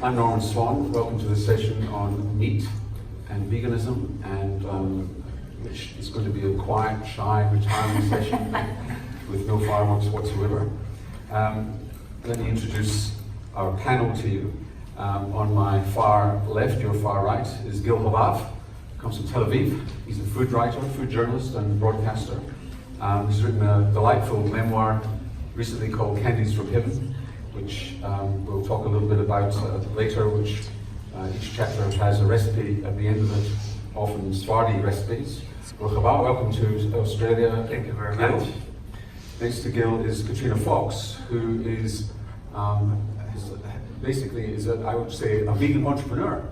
I'm Norman Swan. Welcome to the session on meat and veganism, and which is going to be a quiet, shy, retirement session with no fireworks whatsoever. Let me introduce our panel to you. On my far left, your far right, is Gil Hovav. Comes from Tel Aviv. He's a food writer, food journalist, and broadcaster. He's written a delightful memoir recently called Candies from Heaven, which we'll talk a little bit about later, which each chapter has a recipe at the end of it, often Sephardi recipes. Welcome to Australia. Thank you very much. Next to Gil is Katrina Fox, who is basically, I would say, a vegan entrepreneur.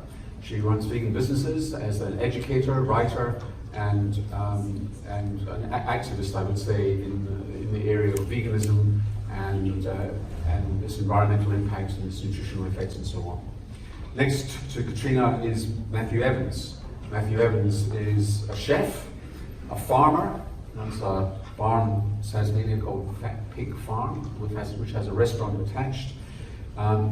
She runs vegan businesses as an educator, writer, and an activist, I would say, in the area of veganism and its environmental impact and its nutritional effects and so on. Next to Katrina is Matthew Evans. Matthew Evans is a chef, a farmer, runs a farm in Tasmania called Fat Pig Farm, which has a restaurant attached.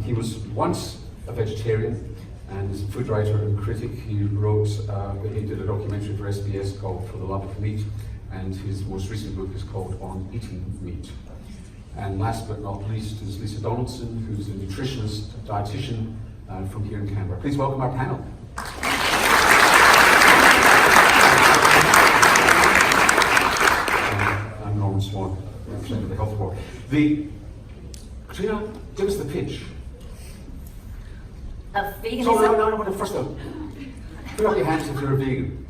He was once a vegetarian and is a food writer and critic. He did a documentary for SBS called For the Love of Meat, and his most recent book is called On Eating Meat. And last but not least is Lisa Donaldson, who's a nutritionist, dietitian from here in Canberra. Please welcome our panel. I'm Norman Swan, representing the Health Board. Katrina, give us the pitch. Of veganism? No, first of all, put up your hands if you're a vegan.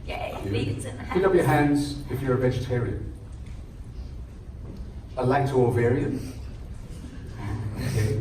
Yeah, vegans in the house. Put up your hands if you're a vegetarian. A lacto-ovarian? Okay.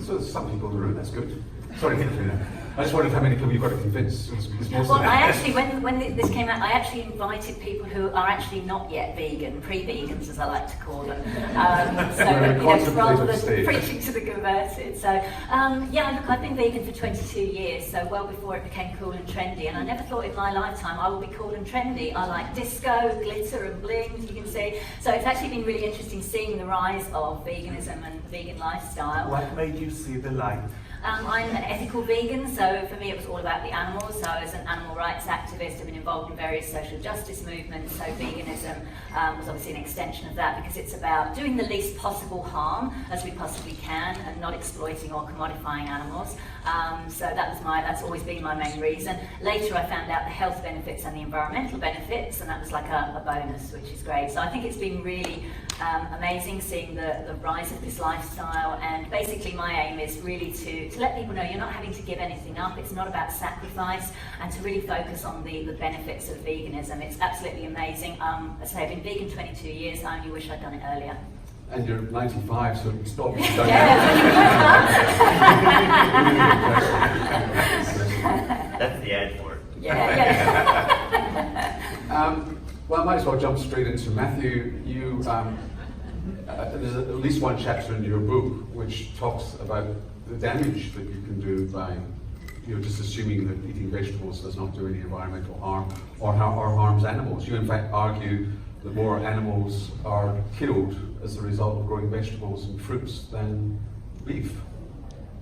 So there's some people in the room, that's good. Sorry, Katrina. I just wondered how many people you've got to convince. Well, I actually, when this came out, I actually invited people who are actually not yet vegan, pre-vegans as I like to call them. Rather than preaching to the converted. So, yeah, look, I've been vegan for 22 years, so well before it became cool and trendy, and I never thought in my lifetime I would be cool and trendy. I like disco, glitter and bling, you can see. So it's actually been really interesting seeing the rise of veganism and vegan lifestyle. What made you see the light? I'm an ethical vegan, so for me it was all about the animals. So I was an animal rights activist. I've been involved in various social justice movements, so veganism was obviously an extension of that, because it's about doing the least possible harm as we possibly can and not exploiting or commodifying animals. So that's always been my main reason. Later I found out the health benefits and the environmental benefits, and that was like a bonus, which is great. So I think it's been really amazing seeing the rise of this lifestyle, and basically my aim is really to let people know you're not having to give anything up. It's not about sacrifice, and to really focus on the benefits of veganism. It's absolutely amazing. As I say, I've been vegan 22 years. I only wish I'd done it earlier. And you're 95, so stop. That's the ad for it. Yeah. Well, I might as well jump straight into Matthew. There's at least one chapter in your book which talks about the damage that you can do by just assuming that eating vegetables does not do any environmental harm or harms animals. You in fact argue that more animals are killed as a result of growing vegetables and fruits than beef.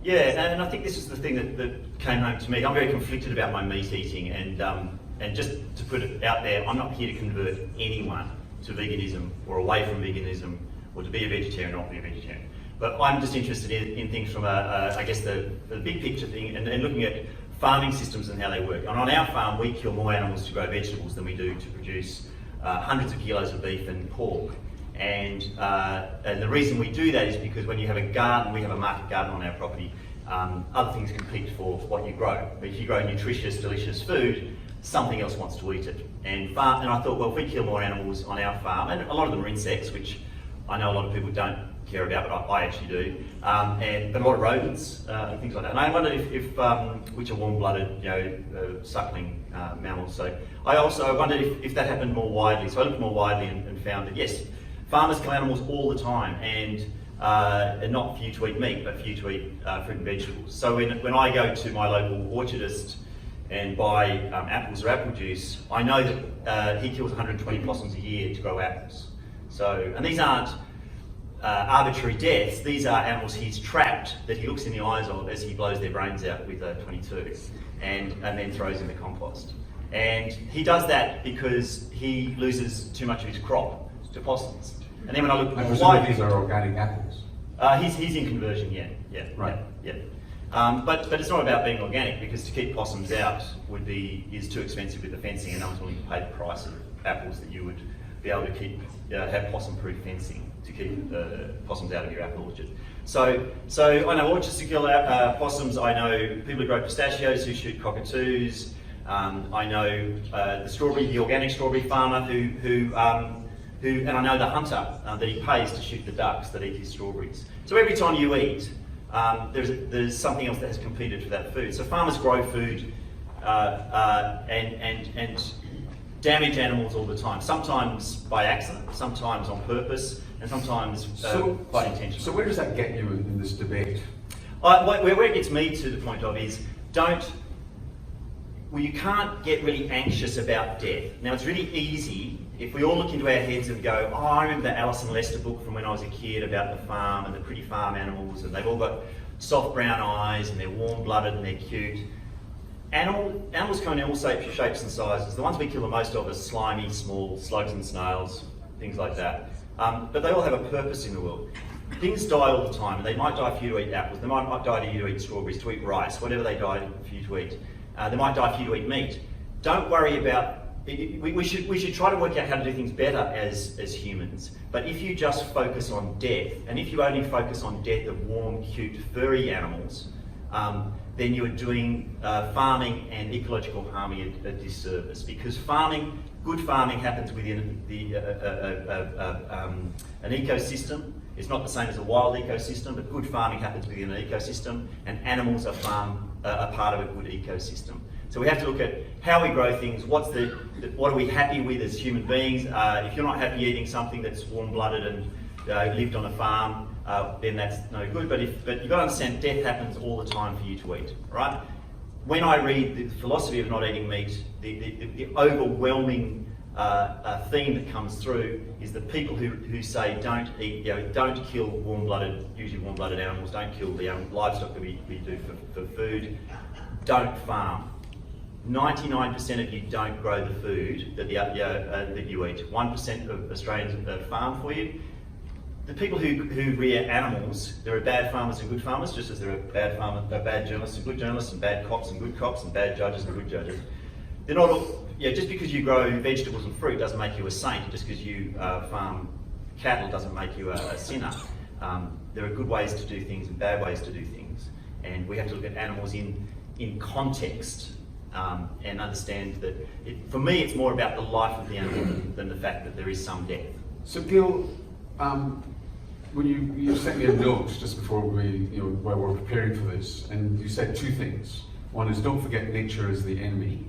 Yeah, and I think this is the thing that came home to me. I'm very conflicted about my meat eating, and just to put it out there, I'm not here to convert anyone to veganism or away from veganism or to be a vegetarian or not be a vegetarian. But I'm just interested in things from I guess the big picture thing, and looking at farming systems and how they work. And on our farm, we kill more animals to grow vegetables than we do to produce hundreds of kilos of beef and pork. And the reason we do that is because when you have a garden, we have a market garden on our property, other things compete for what you grow. But if you grow nutritious, delicious food, something else wants to eat it. And I thought, well, if we kill more animals on our farm, and a lot of them are insects, which I know a lot of people don't care about, but I actually do, but a lot of rodents and things like that. And I wondered which are warm-blooded, suckling mammals. So I also wondered if that happened more widely. So I looked more widely and found that yes, farmers kill animals all the time, and not for you to eat meat, but for you to eat fruit and vegetables. So when I go to my local orchardist and buy apples or apple juice, I know that he kills 120 possums a year to grow apples. So, and these aren't arbitrary deaths. These are animals he's trapped that he looks in the eyes of as he blows their brains out with a 22 and then throws in the compost. And he does that because he loses too much of his crop to possums. And then when I look I why presume these are organic apples. he's in conversion, yeah. Right. Yeah. But it's not about being organic, because to keep possums out is too expensive with the fencing, and no one's willing to pay the price of apples that you would be able to keep have possum-proof fencing to keep possums out of your apple orchard. So I know orchards to kill possums. I know people who grow pistachios who shoot cockatoos. I know the organic strawberry farmer who and I know the hunter that he pays to shoot the ducks that eat his strawberries. So every time you eat, there's something else that has competed for that food. So farmers grow food and damage animals all the time. Sometimes by accident, sometimes on purpose, and sometimes quite intentionally. So where does that get you in this debate? Where it gets me to the point of is you can't get really anxious about death. Now, it's really easy if we all look into our heads and go, oh, I remember the Alison Lester book from when I was a kid about the farm and the pretty farm animals, and they've all got soft brown eyes and they're warm-blooded and they're cute. Animals come in all shapes and sizes. The ones we kill the most of are slimy, small slugs and snails, things like that. But they all have a purpose in the world. Things die all the time, and they might die for you to eat apples, they might die for you to eat strawberries, to eat rice, whatever they die for you to eat. They might die for you to eat meat. Don't worry about. We should try to work out how to do things better as humans. But if you just focus on death, and if you only focus on death of warm, cute, furry animals, then you are doing farming and ecological harming a disservice. Because good farming happens within an ecosystem. It's not the same as a wild ecosystem, but good farming happens within an ecosystem, and animals are part of a good ecosystem. So we have to look at how we grow things. What are we happy with as human beings? If you're not happy eating something that's warm-blooded and lived on a farm, then that's no good. But you've got to understand, death happens all the time for you to eat, right? When I read the philosophy of not eating meat, the overwhelming theme that comes through is the people who say don't eat, don't kill usually warm-blooded animals, don't kill the livestock that we do for food, don't farm. 99% of you don't grow the food that you eat. 1% of Australians farm for you. The people who rear animals, there are bad farmers and good farmers, just as there are bad journalists and good journalists, and bad cops and good cops, and bad judges and good judges. They're not all, just because you grow vegetables and fruit doesn't make you a saint. Just because you farm cattle doesn't make you a sinner. There are good ways to do things and bad ways to do things, and we have to look at animals in context. And understand that, for me, it's more about the life of the animal than the fact that there is some death. So, Gil, when you sent me a note just before while we're preparing for this, and you said two things. One is don't forget nature is the enemy,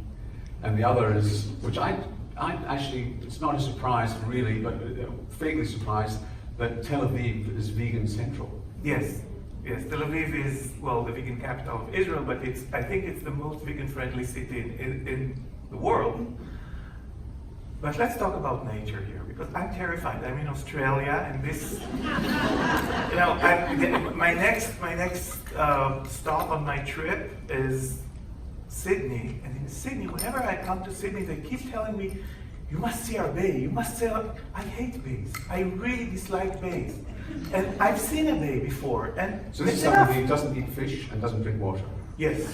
and the other is, which I actually, it's not a surprise really, but vaguely surprised that Tel Aviv is vegan central. Yes, Tel Aviv is, the vegan capital of Israel, but I think it's the most vegan-friendly city in the world. But let's talk about nature here, because I'm terrified. I'm in Australia, and this, my next stop on my trip is Sydney. And in Sydney, whenever I come to Sydney, they keep telling me, you must see our bay, you must see our... I hate bays. I really dislike bays. And I've seen a bay before, and so this is somebody who doesn't eat fish and doesn't drink water. Yes,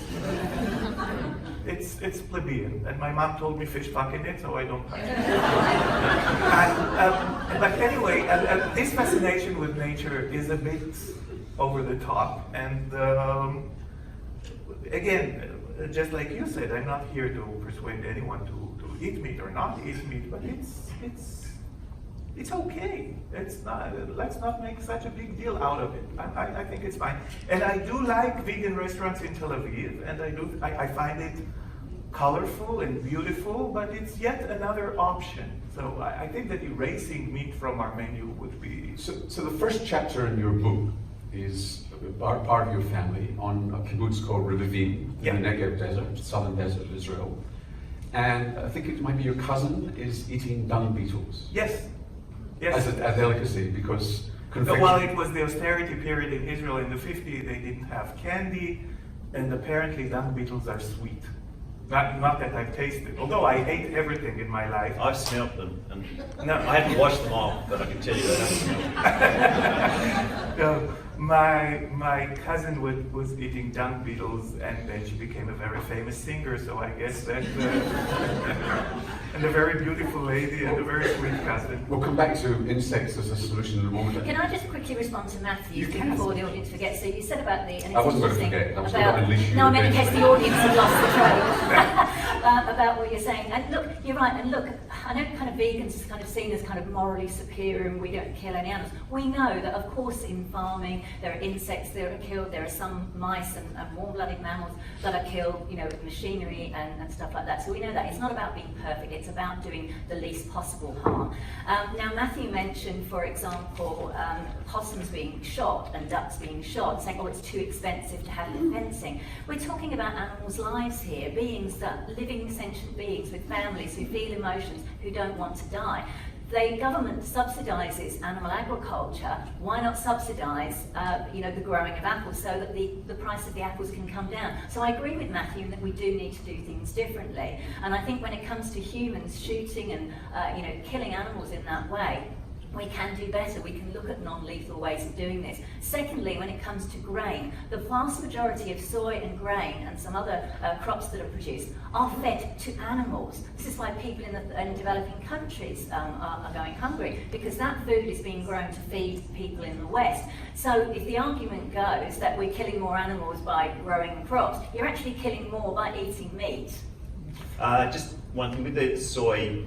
it's plebeian, and my mom told me fish fuck in it, so I don't like it. But anyway, this fascination with nature is a bit over the top, and again, just like you said, I'm not here to persuade anyone to eat meat or not eat meat, but it's okay. It's not. Let's not make such a big deal out of it. I think it's fine. And I do like vegan restaurants in Tel Aviv, and I find it colorful and beautiful, but it's yet another option. So I think that erasing meat from our menu would be... So the first chapter in your book is part of your family on a kibbutz called Revivim in the Negev Desert, southern desert of Israel. And I think it might be your cousin is eating dung beetles. Yes. Yes. As a delicacy, because confection. Well, it was the austerity period in Israel in the 50s. They didn't have candy, and apparently dung beetles are sweet. Not that I've tasted, although I ate everything in my life. I've smelt them, and No. I haven't washed them off, but I can tell you that I don't smell them. So my cousin was eating dung beetles, and then she became a very famous singer. So I guess that, and a very beautiful lady and a very sweet cousin. We'll come back to insects as a solution in a moment. Can I just quickly respond to Matthew You can. before the audience forgets? So you said about the... And I wasn't going to interesting forget. I was going to unleash you. No, I meant in case eventually. the audience had lost the train. About what you're saying. And look, you're right. And look, I know kind of vegans is kind of seen as kind of morally superior and we don't kill any animals. We know that, of course, in farming, there are insects that are killed. There are some mice and warm-blooded mammals that are killed, you know, with machinery and stuff like that. So we know that. It's not about being perfect. It's about doing the least possible harm. Now, Matthew mentioned, for example, possums being shot and ducks being shot, saying, oh, it's too expensive to have the fencing. We're talking about animals' lives here, beings that, living sentient beings with families who feel emotions, who don't want to die. The government subsidises animal agriculture. Why not subsidise, the growing of apples so that the price of the apples can come down? So I agree with Matthew in that we do need to do things differently. And I think when it comes to humans shooting and killing animals in that way, we can do better. We can look at non-lethal ways of doing this. Secondly, when it comes to grain, the vast majority of soy and grain and some other crops that are produced are fed to animals. This is why people in developing countries are going hungry, because that food is being grown to feed people in the West. So if the argument goes that we're killing more animals by growing crops, you're actually killing more by eating meat. Just one thing with the soy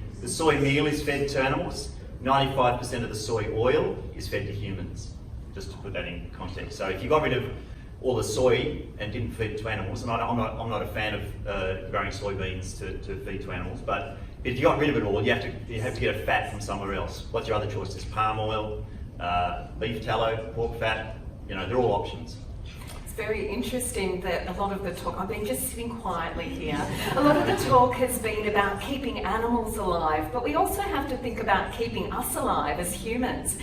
meal is fed to animals. 95% of the soy oil is fed to humans, just to put that in context. So if you got rid of all the soy and didn't feed it to animals, and I'm not a fan of growing soybeans to feed to animals, but if you got rid of it all, you have to get a fat from somewhere else. What's your other choices? Palm oil, beef tallow, pork fat, they're all options. Very interesting that a lot of the talk, I've been just sitting quietly here, a lot of the talk has been about keeping animals alive, but we also have to think about keeping us alive as humans.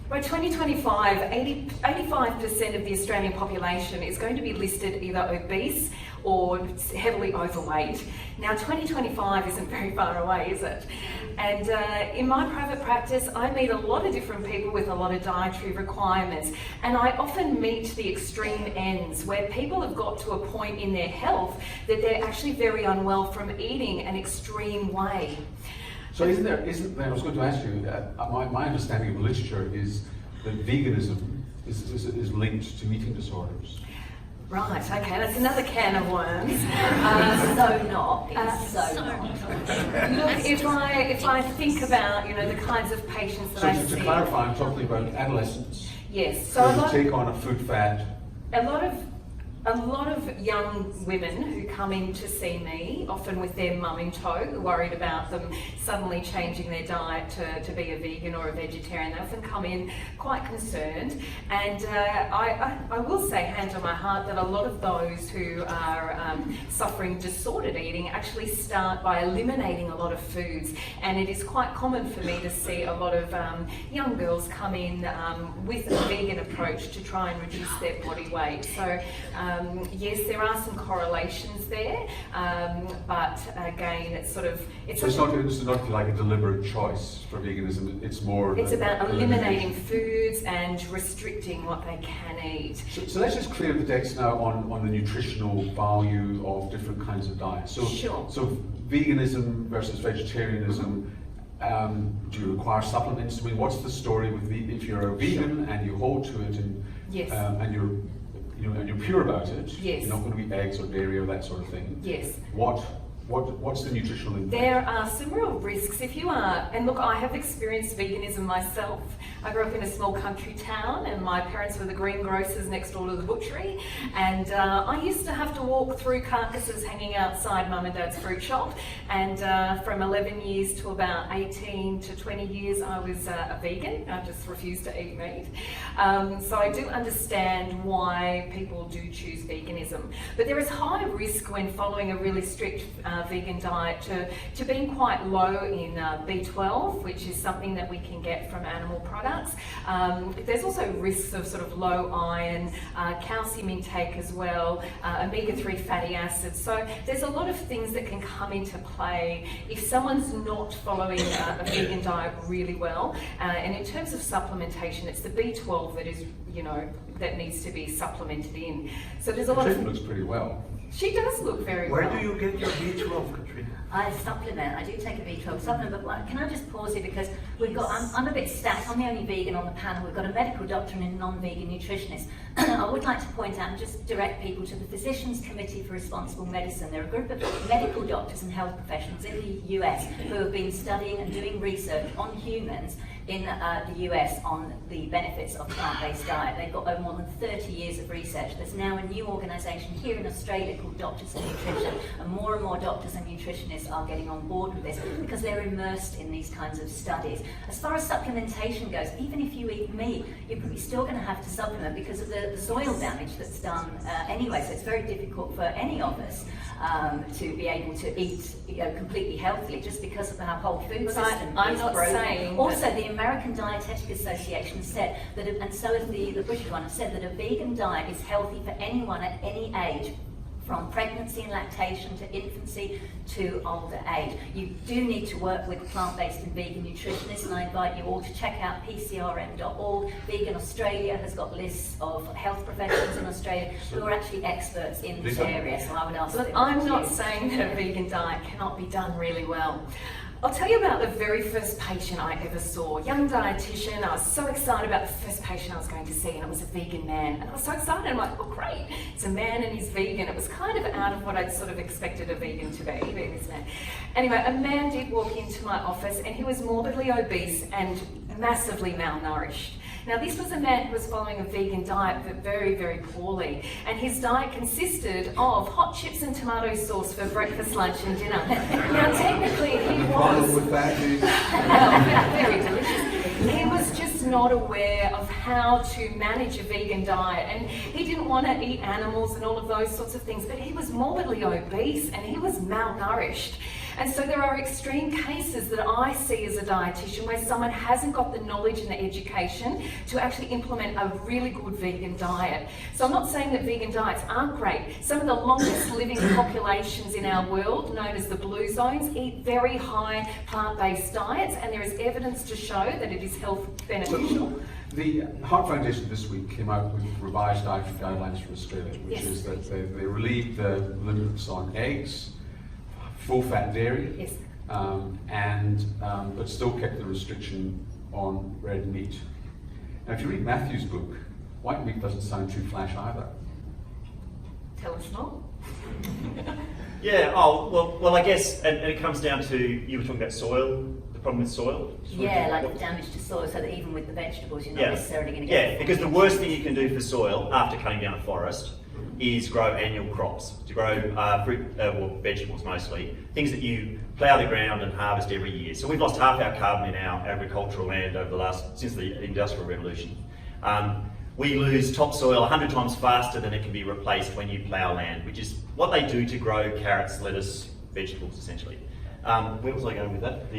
By 2025, 85% of the Australian population is going to be listed either obese or heavily overweight. Now 2025 isn't very far away, is it? And in my private practice, I meet a lot of different people with a lot of dietary requirements, and I often meet the extreme ends where people have got to a point in their health that they're actually very unwell from eating an extreme way. So isn't there, I was going to ask you, my understanding of literature is that veganism is linked to eating disorders. Right, okay, that's another can of worms. It's so not. It's so not. Look, if I think about, the kinds of patients that I So see. to clarify, I'm talking about adolescents Yes, so who take on a food fad. a lot of young women who come in to see me, often with their mum in tow, worried about them suddenly changing their diet to be a vegan or a vegetarian. They often come in quite concerned, and I will say, hand on my heart, that a lot of those who are suffering disordered eating actually start by eliminating a lot of foods, and it is quite common for me to see a lot of young girls come in with a vegan approach to try and reduce their body weight. So yes, there are some correlations there, but again, it's So it's not like a deliberate choice for veganism. It's more. It's about eliminating foods and restricting what they can eat. So let's just clear the decks now on the nutritional value of different kinds of diets. So, Sure. So veganism versus vegetarianism. Do you require supplements? I mean, what's the story with if you're a vegan and you hold to it and Yes. and you're pure about it? Yes. You're not going to eat eggs or dairy or that sort of thing. Yes. What's the nutritional impact? There are some real risks if you are, and look, I have experienced veganism myself. I grew up in a small country town, and my parents were the greengrocers next door to the butchery, and I used to have to walk through carcasses hanging outside Mum and Dad's fruit shop, and from 11 years to about 18 to 20 years I was a vegan. I just refused to eat meat. So I do understand why people do choose veganism, but there is high risk when following a really strict vegan diet to being quite low in B12, which is something that we can get from animal products. There's also risks of sort of low iron, calcium intake as well, omega-3 fatty acids. So there's a lot of things that can come into play if someone's not following a vegan diet really well. And in terms of supplementation, it's the B12 that is, you know, that needs to be supplemented in. So there's a lot Katrina of... looks pretty well. She does look very well. Where do you get your B12, Katrina? I supplement. I do take a B12 supplement, but can I just pause here because we've got. I'm a bit stacked. I'm the only vegan on the panel. We've got a medical doctor and a non-vegan nutritionist. I would like to point out and just direct people to the Physicians Committee for Responsible Medicine. They're a group of medical doctors and health professionals in the US who have been studying and doing research on humans in the US on the benefits of plant-based diet. They've got over more than 30 years of research. There's now a new organisation here in Australia called Doctors in Nutrition, and more doctors and nutritionists are getting on board with this because they're immersed in these kinds of studies. As far as supplementation goes, even if you eat meat, you're probably still going to have to supplement because of the soil damage that's done anyway. So it's very difficult for any of us to be able to eat completely healthily just because of our whole food system. I'm is not broken. saying Also, that... the American Dietetic Association said that, and so has the British one, have said that a vegan diet is healthy for anyone at any age, from pregnancy and lactation to infancy to older age. You do need to work with plant-based and vegan nutritionists, and I invite you all to check out pcrm.org. Vegan Australia has got lists of health professionals in Australia who are actually experts in this area, so I would ask them. Look, I'm to not use. saying that a vegan diet cannot be done really well. I'll tell you about the very first patient I ever saw. Young dietitian, I was so excited about the first patient I was going to see, and it was a vegan man. And I was so excited, I'm like, oh great, it's a man and he's vegan. It was kind of out of what I'd sort of expected a vegan to be, being this man. Anyway, a man did walk into my office and he was morbidly obese and massively malnourished. Now, this was a man who was following a vegan diet, but very, very poorly. And his diet consisted of hot chips and tomato sauce for breakfast, lunch and dinner. Now, technically, he was... with that is very delicious. He was just not aware of how to manage a vegan diet. And he didn't want to eat animals and all of those sorts of things, but he was morbidly obese and he was malnourished. And so there are extreme cases that I see as a dietitian where someone hasn't got the knowledge and the education to actually implement a really good vegan diet. So I'm not saying that vegan diets aren't great. Some of the longest living populations in our world, known as the blue zones, eat very high plant-based diets, and there is evidence to show that it is health beneficial. The Heart Foundation this week came out with revised dietary guidelines for Australia, which Yes. is that they relieved the limits on eggs, full-fat dairy, Yes. but still kept the restriction on red meat. Now, if you read Matthew's book, white meat doesn't sound too flash either. Tell us more. Yeah, well, I guess, and it comes down to, you were talking about soil, the problem with soil. Yeah, like the damage to soil, so that even with the vegetables, you're not necessarily going to get... Yeah, because the worst thing you can do for soil after cutting down a forest is grow annual crops, to grow fruit, vegetables mostly, things that you plough the ground and harvest every year. So we've lost half our carbon in our agricultural land since the Industrial Revolution. We lose topsoil 100 times faster than it can be replaced when you plough land, which is what they do to grow carrots, lettuce, vegetables essentially. Where was I going with that?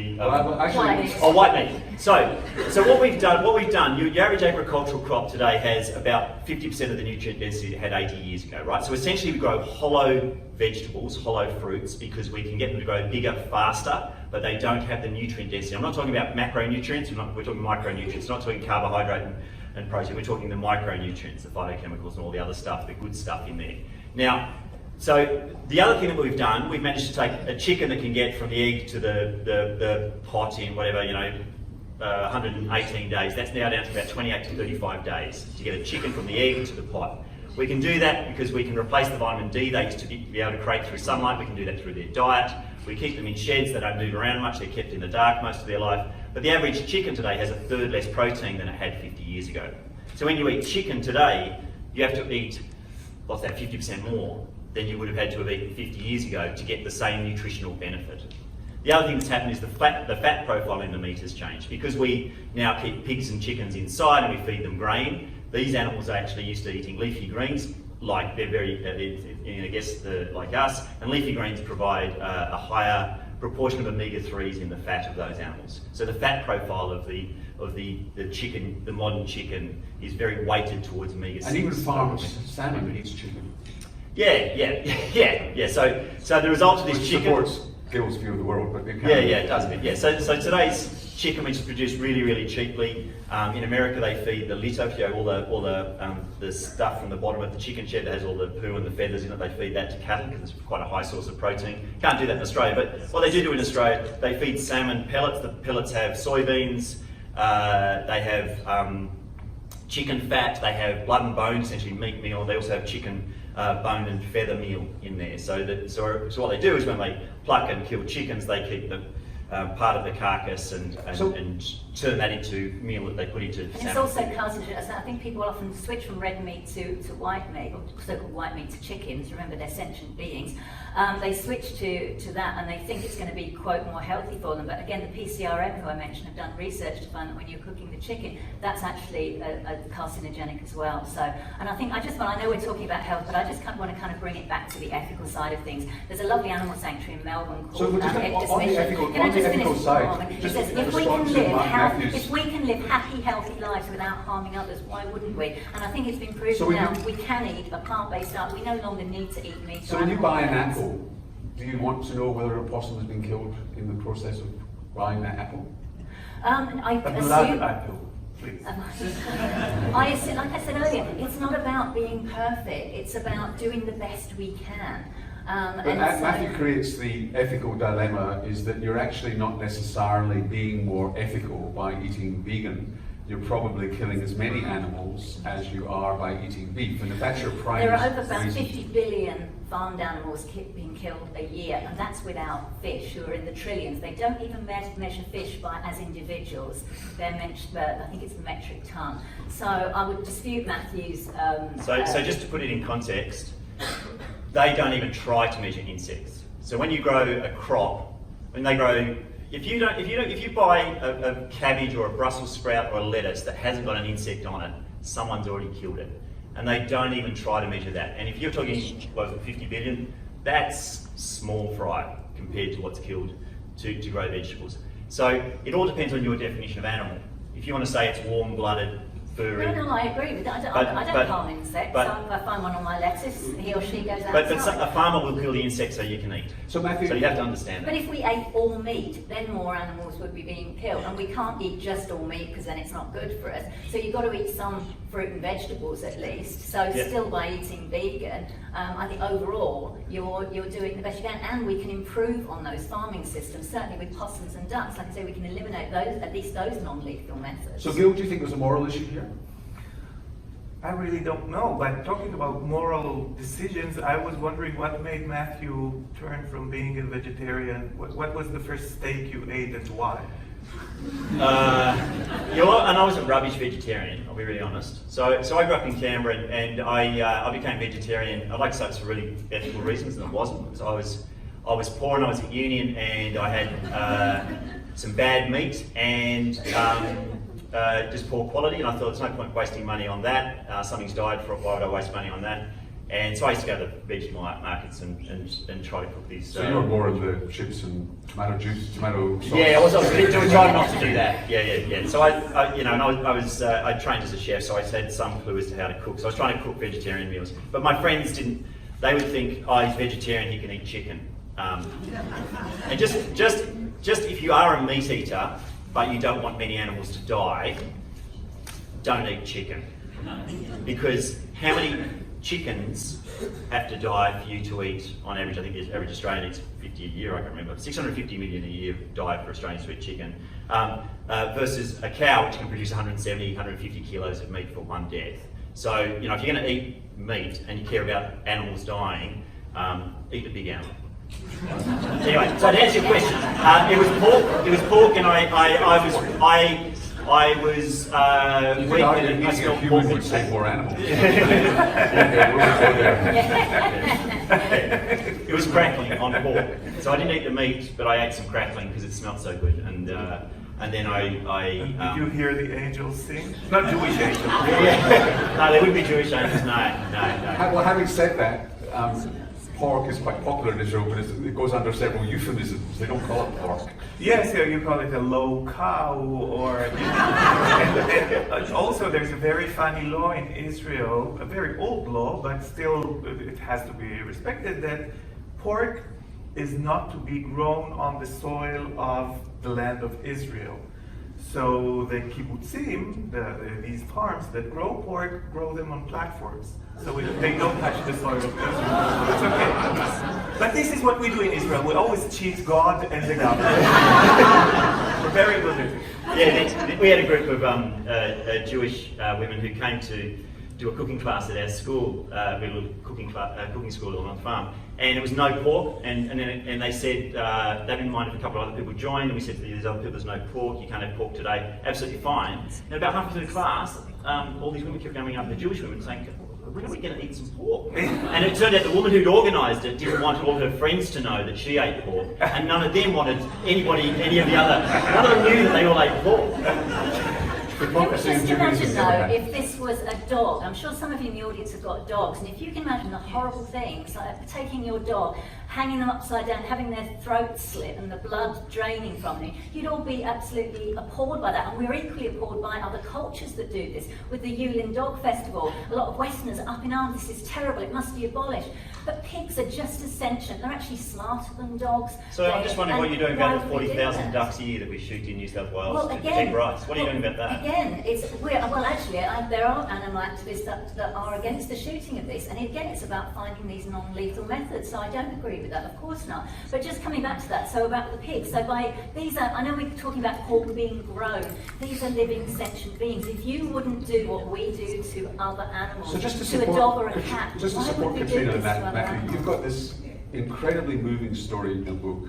White meat. So what we've done, your average agricultural crop today has about 50% of the nutrient density it had 80 years ago, right? So essentially we grow hollow vegetables, hollow fruits, because we can get them to grow bigger, faster, but they don't have the nutrient density. I'm not talking about macronutrients, we're talking micronutrients, we're not talking carbohydrate and protein, we're talking the micronutrients, the phytochemicals and all the other stuff, the good stuff in there. Now, so the other thing that we've done, we've managed to take a chicken that can get from the egg to the pot in whatever, 118 days. That's now down to about 28 to 35 days to get a chicken from the egg to the pot. We can do that because we can replace the vitamin D they used to be able to create through sunlight. We can do that through their diet. We keep them in sheds, they don't move around much, they're kept in the dark most of their life. But the average chicken today has a third less protein than it had 50 years ago. So when you eat chicken today, you have to eat, 50% more than you would have had to have eaten 50 years ago to get the same nutritional benefit. The other thing that's happened is the fat profile in the meat has changed. Because we now keep pigs and chickens inside and we feed them grain, these animals are actually used to eating leafy greens, like they're very, I guess, like us, and leafy greens provide a higher proportion of omega-3s in the fat of those animals. So the fat profile of the chicken, the modern chicken, is very weighted towards omega-6. And even farmed salmon eats chicken. Yeah. So the result of this Which chicken supports Gil's view of the world, but it it does. Yeah. So today's chicken, which is produced really cheaply. In America, they feed the litter, all the stuff from the bottom of the chicken shed that has all the poo and the feathers in it. They feed that to cattle because it's quite a high source of protein. Can't do that in Australia, but what they do in Australia, they feed salmon pellets. The pellets have soybeans. They have chicken fat. They have blood and bone, essentially meat meal. They also have chicken bone and feather meal in there. So what they do is when they pluck and kill chickens, they keep them part of the carcass and turn that into meal that they put into salmon. It's also carcinogen. I think people often switch from red meat to white meat, or so-called white meat to chickens. Remember, they're sentient beings. They switch to that and they think it's going to be, quote, more healthy for them. But again, the PCRM, who I mentioned, have done research to find that when you're cooking the chicken, that's actually a carcinogenic as well. So, and I think I know we're talking about health, but I just want to kind of bring it back to the ethical side of things. There's a lovely animal sanctuary in Melbourne called on the ethical side, it says if we can live happy, healthy lives without harming others, why wouldn't we? And I think it's been proven now we can eat a plant-based diet. We no longer need to eat meat. So when you buy an apple, do you want to know whether a possum has been killed in the process of buying that apple? I blood assume. apple, please. Like I said earlier, it's not about being perfect. It's about doing the best we can. But Matthew creates the ethical dilemma is that you're actually not necessarily being more ethical by eating vegan. You're probably killing as many animals as you are by eating beef. And if that's your primary there are over about reason, 50 billion farmed animals being killed a year, and that's without fish, who are in the trillions. They don't even measure fish as individuals. They're I think it's metric ton. So I would dispute Matthew's. So just to put it in context, they don't even try to measure insects. So when you grow a crop, when they grow, if you buy a cabbage or a Brussels sprout or a lettuce that hasn't got an insect on it, someone's already killed it. And they don't even try to measure that. And if you're talking, 50 billion, that's small fry compared to what's killed to grow vegetables. So it all depends on your definition of animal. If you want to say it's warm-blooded, furry. No, I agree with that. I don't harm insects. If I find one on my lettuce, he or she goes outside. But a farmer will kill the insect so you can eat. So Matthew, so you have to understand But that. if we ate all meat, then more animals would be being killed. And we can't eat just all meat because then it's not good for us. So you've got to eat some fruit and vegetables at least. So still by eating vegan, I think overall you're doing the best you can. And we can improve on those farming systems, certainly with possums and ducks. Like I say, we can eliminate those, at least those non-lethal methods. So Gil, do you think there's a moral issue here? I really don't know, but talking about moral decisions, I was wondering what made Matthew turn from being a vegetarian. What was the first steak you ate and why? And I was a rubbish vegetarian, I'll be really honest. So I grew up in Canberra and I became vegetarian. I'd like to say it's for really ethical reasons, and it wasn't. Because I was poor and I was at uni and I had some bad meat and just poor quality, and I thought there's no point wasting money on that. Something's died for it, why would I waste money on that? And so I used to go to the vegetable markets and try to cook these. So you were more of the chips and tomato juice, tomato sauce? Yeah, I was trying not to do that. Yeah. So I trained as a chef, so I had some clue as to how to cook. So I was trying to cook vegetarian meals. But my friends didn't, they would think, oh, he's vegetarian, he can eat chicken. And just if you are a meat eater, but you don't want many animals to die, don't eat chicken. Because how many chickens have to die for you to eat, on average, I think the average Australian eats 50 a year, I can't remember, 650 million a year die for Australians to eat chicken, versus a cow which can produce 170, 150 kilos of meat for one death. So, if you're going to eat meat and you care about animals dying, eat a big animal. Anyway, so to answer your question, it was pork, and I was weak and I smelled pork. Would take more animals. It was crackling on pork, so I didn't eat the meat, but I ate some crackling because it smelled so good. And And then Did you hear the angels sing? Not Jewish angels. no, they wouldn't be Jewish angels. No. Well, having said that, pork is quite popular in Israel, but it goes under several euphemisms. They don't call it pork. Yes, you call it a low cow, or and also there's a very funny law in Israel, a very old law, but still it has to be respected, that pork is not to be grown on the soil of the land of Israel. So the kibbutzim, these farms that grow pork, grow them on platforms. So they don't touch the soil of Israel. So it's okay. But this is what we do in Israel. We always cheat God and the government. We're very good at it. Yeah, we had a group of Jewish women who came to do a cooking class at our school. We had a little cooking school on the farm, and it was no pork. And they said they didn't mind if a couple of other people joined. And we said to these other people, "There's no pork. You can't have pork today." Absolutely fine. And about halfway through the class, all these women kept coming up, the Jewish women, saying, "When are we going to eat some pork?" And it turned out the woman who'd organised it didn't want all her friends to know that she ate pork, and none of them wanted any of the other. None of them knew that they all ate pork. Just imagine though, if this was a dog, I'm sure some of you in the audience have got dogs, and if you can imagine the horrible things, like taking your dog, hanging them upside down, having their throats slit and the blood draining from them, you'd all be absolutely appalled by that. And we're equally appalled by other cultures that do this. With the Yulin Dog Festival, a lot of Westerners are up in arms, this is terrible, it must be abolished. But pigs are just as sentient, they're actually smarter than dogs. So I'm just wondering what you're doing about the 40,000 ducks a year that we shoot in New South Wales to protect rights. What are you doing about that? Again, there are animal activists that are against the shooting of this, and again, it's about finding these non-lethal methods. So I don't agree with that, of course not. But just coming back to that, so about the pigs. So I know we're talking about pork being grown. These are living, sentient beings. If you wouldn't do what we do to other animals, So just to a support, dog or a cat, just to why support would we do Katrina this and to other Matthew, animals? you've got this incredibly moving story in the book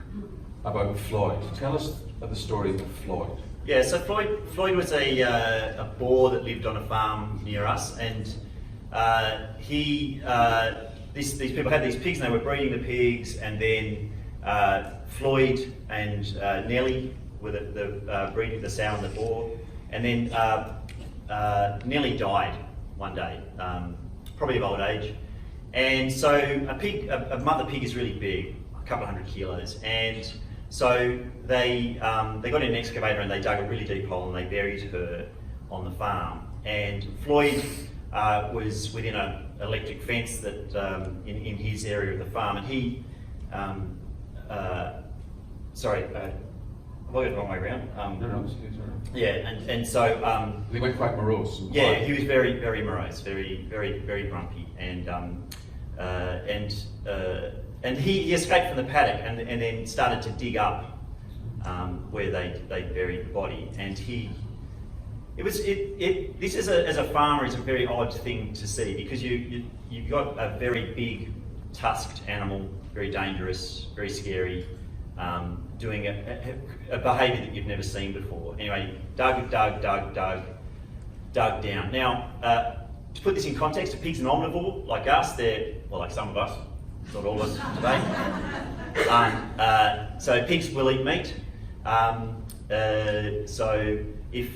about Floyd. Tell us the story of Floyd. Yeah, so Floyd was a boar that lived on a farm near us, and these people had these pigs, and they were breeding the pigs, and then Floyd and Nellie were the breeding the sow and the boar, and then Nellie died one day, probably of old age, and so a mother pig is really big, a couple of 100 kilos, and so they got in an excavator and they dug a really deep hole and they buried her on the farm. And Floyd was within an electric fence that in his area of the farm, and he, sorry, have I got it the wrong way around? No, yeah, and so they went quite morose. yeah, he was very, very morose, very, very, very grumpy, and he escaped from the paddock and then started to dig up where they buried the body. And this as a farmer is a very odd thing to see, because you've got a very big tusked animal, very dangerous, very scary, doing a behaviour that you've never seen before. Anyway, dug down. Now, to put this in context, a pig's an omnivore like us. Like some of us. Not all of us today. So pigs will eat meat. So if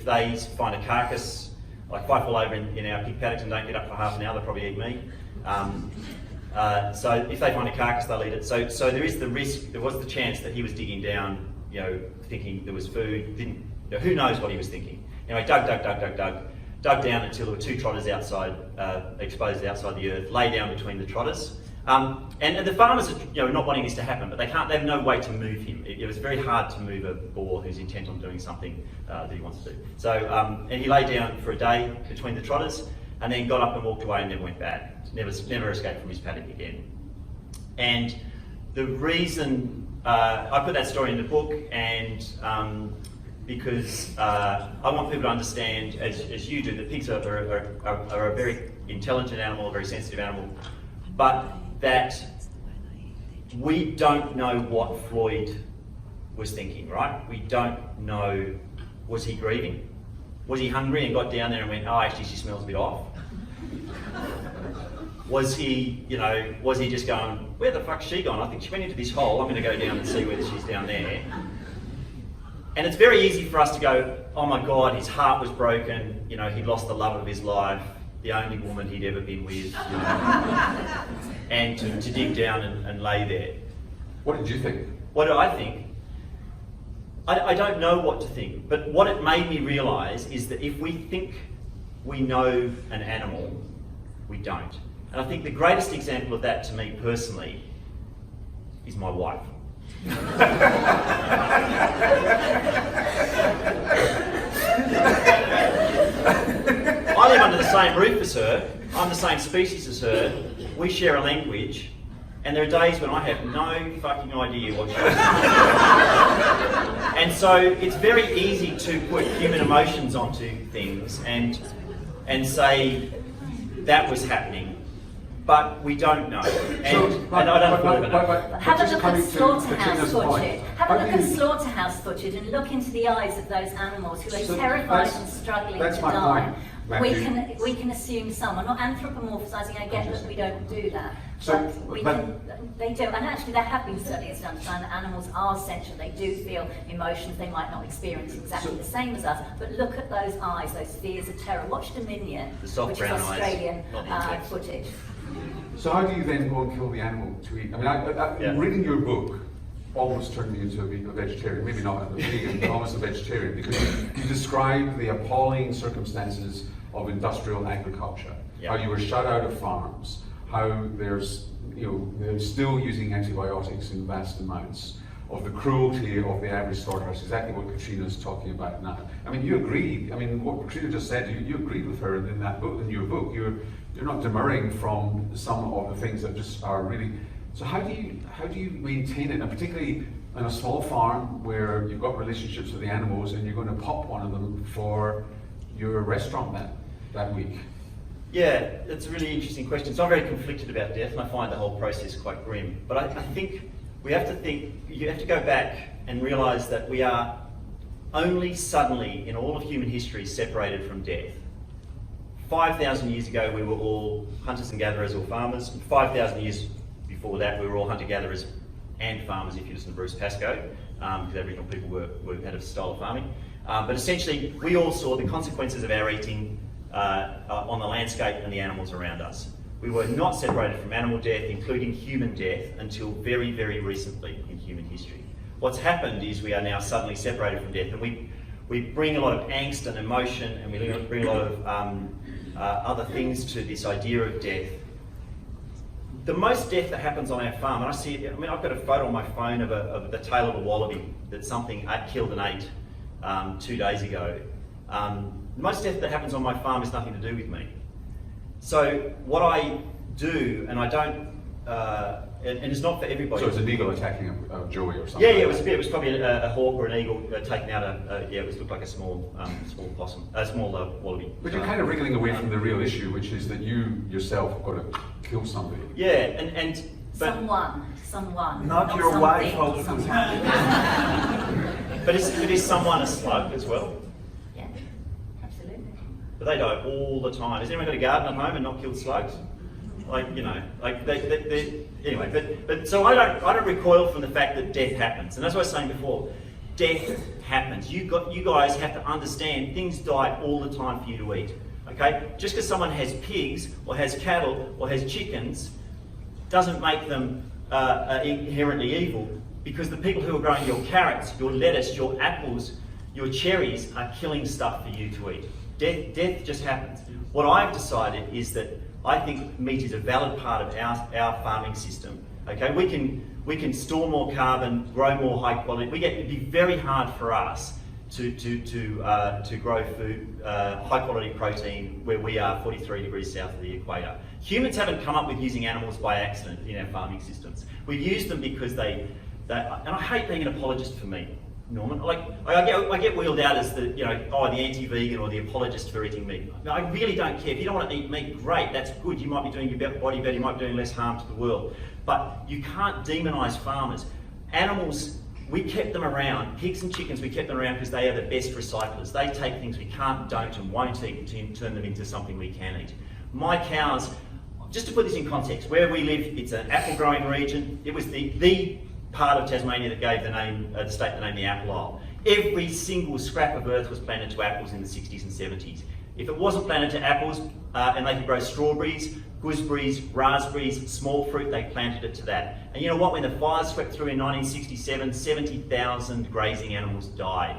they find a carcass, like if I fall over in our pig paddocks and don't get up for half an hour, they'll probably eat me. So if they find a carcass, they'll eat it. So there is the risk. There was the chance that he was digging down, thinking there was food. Who knows what he was thinking? Anyway, dug down until there were two trotters outside, exposed outside the earth, lay down between the trotters. And the farmers are not wanting this to happen, but they have no way to move him. It was very hard to move a boar who's intent on doing something that he wants to do. So, and he lay down for a day between the trotters, and then got up and walked away and never went back. Never escaped from his paddock again. And the reason I put that story in the book, and because I want people to understand, as you do, that pigs are a very intelligent animal, a very sensitive animal, but that we don't know what Floyd was thinking, right? We don't know, was he grieving? Was he hungry and got down there and went, oh, actually she smells a bit off? Was he just going, where the fuck's she gone? I think she went into this hole, I'm going to go down and see whether she's down there. And it's very easy for us to go, oh my God, his heart was broken, you know, he lost the love of his life, the only woman he'd ever been with, you know, and to dig down and lay there. What did you think? What did I think? I don't know what to think, but what it made me realise is that if we think we know an animal, we don't. And I think the greatest example of that to me personally is my wife. I live under the same roof as her, I'm the same species as her, we share a language, and there are days when I have no fucking idea what she's doing. And so it's very easy to put human emotions onto things and say that was happening, but we don't know. And I don't Have a look at slaughterhouse Katrina's point. footage. Have a look at slaughterhouse footage and look into the eyes of those animals who are So terrified that's- and struggling that's to my die. point, We Matthew. can assume some. We're not anthropomorphising. I get that we don't do that. So, but- They do. And actually there have been studies to understand that animals are sentient. They do feel emotions they might not experience exactly the same as us. But look at those eyes, those fears of terror. Watch Dominion, The soft which is brown eyes, Australian not the insects. footage. So how do you then go and kill the animal to eat? I mean, Yeah. reading your book almost turned me into a vegetarian. Maybe not a vegan, but almost a vegetarian, because you describe the appalling circumstances of industrial agriculture. Yeah. How you were shut out of farms. How they're still using antibiotics in vast amounts. Of the cruelty of the average slaughterhouse, exactly what Katrina's talking about now. I mean, you agreed. I mean, what Katrina just said, you agreed with her in that book, in your book. You're not demurring from some of the things that just are really. So how do you maintain it, and particularly on a small farm where you've got relationships with the animals, and you're going to pop one of them for your restaurant that week? Yeah, it's a really interesting question. So I'm very conflicted about death, and I find the whole process quite grim. But I think you have to go back and realise that we are only suddenly in all of human history separated from death. 5,000 years ago we were all hunters and gatherers or farmers, and 5,000 years before that we were all hunter-gatherers and farmers if you listen to Bruce Pascoe, because Aboriginal people had a style of farming. But essentially we all saw the consequences of our eating on the landscape and the animals around us. We were not separated from animal death, including human death, until very, very recently in human history. What's happened is we are now suddenly separated from death, and we bring a lot of angst and emotion, and we bring a lot of other things to this idea of death. The most death that happens on our farm, and I see it, I mean, I've got a photo on my phone of the tail of a wallaby that something killed and ate 2 days ago. The most death that happens on my farm has nothing to do with me. So what I do, and I don't, and it's not for everybody. So it's an eagle attacking a joey or something? Yeah, it was probably a hawk or an eagle taking out it looked like a small possum, a small wallaby. But you're kind of wriggling away from the real issue, which is that you yourself have got to kill somebody. Yeah, but Someone. Not your wife, something, hopefully. someone. but is someone a slug as well? Yeah, absolutely. But they die all the time. Has anyone got a garden at home and not killed slugs? Anyway, but so I don't recoil from the fact that death happens, and that's what I was saying before. Death happens. You guys have to understand things die all the time for you to eat. Okay, just because someone has pigs or has cattle or has chickens doesn't make them inherently evil, because the people who are growing your carrots, your lettuce, your apples, your cherries are killing stuff for you to eat. Death just happens. What I've decided is that I think meat is a valid part of our farming system. Okay, we can store more carbon, grow more high quality. It'd be very hard for us to grow food, high quality protein where we are 43 degrees south of the equator. Humans haven't come up with using animals by accident in our farming systems. We've used them because and I hate being an apologist for meat, Norman. I get wheeled out as the anti-vegan or the apologist for eating meat. I really don't care. If you don't want to eat meat, great, that's good. You might be doing your body better, you might be doing less harm to the world. But you can't demonise farmers. Animals, we kept them around. Pigs and chickens, we kept them around because they are the best recyclers. They take things we can't, don't, and won't eat and turn them into something we can eat. My cows, just to put this in context, where we live, it's an apple growing region. It was the part of Tasmania that gave the state the name the Apple Isle. Every single scrap of earth was planted to apples in the 60s and 70s. If it wasn't planted to apples and they could grow strawberries, gooseberries, raspberries, small fruit, they planted it to that. And you know what? When the fires swept through in 1967, 70,000 grazing animals died.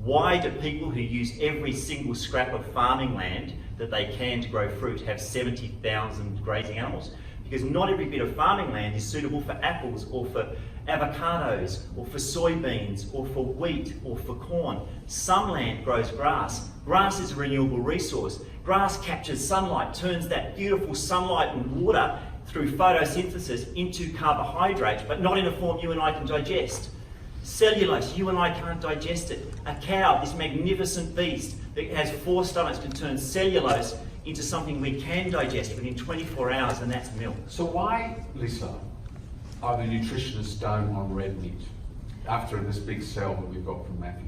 Why do people who use every single scrap of farming land that they can to grow fruit have 70,000 grazing animals? Because not every bit of farming land is suitable for apples or for avocados or for soybeans or for wheat or for corn. Some land grows grass. Grass is a renewable resource. Grass captures sunlight, turns that beautiful sunlight and water through photosynthesis into carbohydrate, but not in a form you and I can digest. Cellulose, you and I can't digest it. A cow, this magnificent beast that has 4 stomachs, can turn cellulose into something we can digest within 24 hours, and that's milk. So why, Lisa, are the nutritionists down on red meat after this big sell that we've got from Matthew?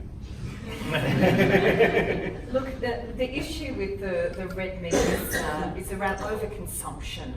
Look, the issue with the red meat is around overconsumption.